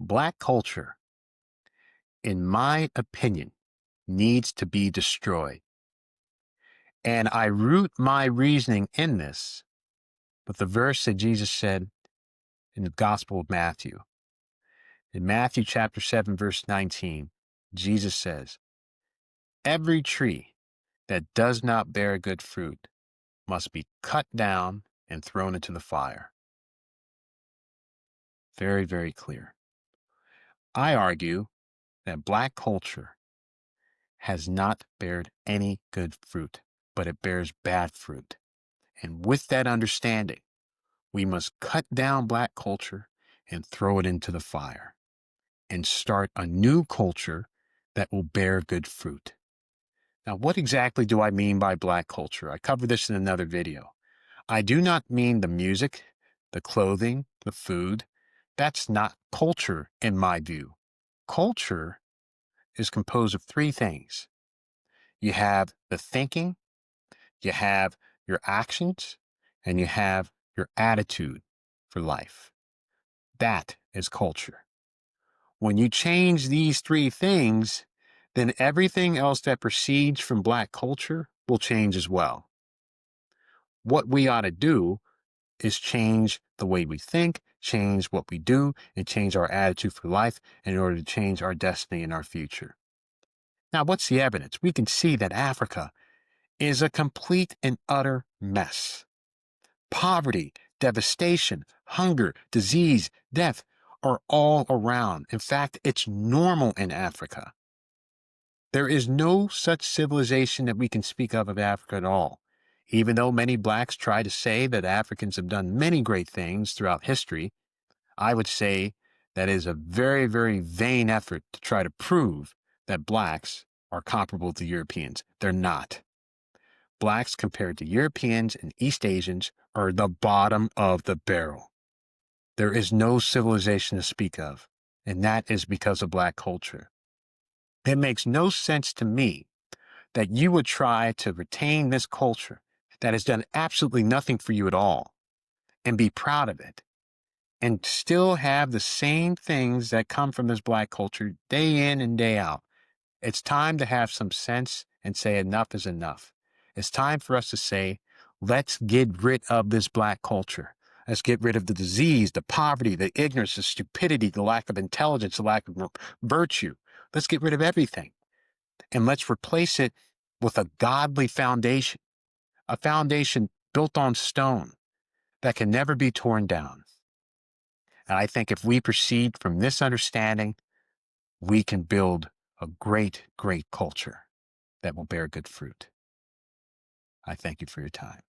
Black culture, in my opinion, needs to be destroyed. And I root my reasoning in this with the verse that Jesus said in the Gospel of Matthew. In Matthew chapter 7, verse 19, Jesus says, "Every tree that does not bear good fruit must be cut down and thrown into the fire." Very, very clear. I argue that Black culture has not bared any good fruit, but it bears bad fruit. And with that understanding, we must cut down Black culture and throw it into the fire and start a new culture that will bear good fruit. Now, what exactly do I mean by Black culture? I covered this in another video. I do not mean the music, the clothing, the food. That's not culture in my view. Culture is composed of three things. You have the thinking, you have your actions, and you have your attitude for life. That is culture. When you change these three things, then everything else that proceeds from Black culture will change as well. What we ought to do is change the way we think, change what we do, and change our attitude for life in order to change our destiny and our future. Now, what's the evidence? We can see that Africa is a complete and utter mess. Poverty, devastation, hunger, disease, death are all around. In fact, it's normal in Africa. There is no such civilization that we can speak of Africa at all. Even though many Blacks try to say that Africans have done many great things throughout history, I would say that is a very, very vain effort to try to prove that Blacks are comparable to Europeans. They're not. Blacks compared to Europeans and East Asians are the bottom of the barrel. There is no civilization to speak of, and that is because of Black culture. It makes no sense to me that you would try to retain this culture that has done absolutely nothing for you at all and be proud of it and still have the same things that come from this Black culture day in and day out. It's time to have some sense and say enough is enough. It's time for us to say, let's get rid of this Black culture. Let's get rid of the disease, the poverty, the ignorance, the stupidity, the lack of intelligence, the lack of virtue. Let's get rid of everything. And let's replace it with a godly foundation, a foundation built on stone that can never be torn down. And I think if we proceed from this understanding, we can build a great, great culture that will bear good fruit. I thank you for your time.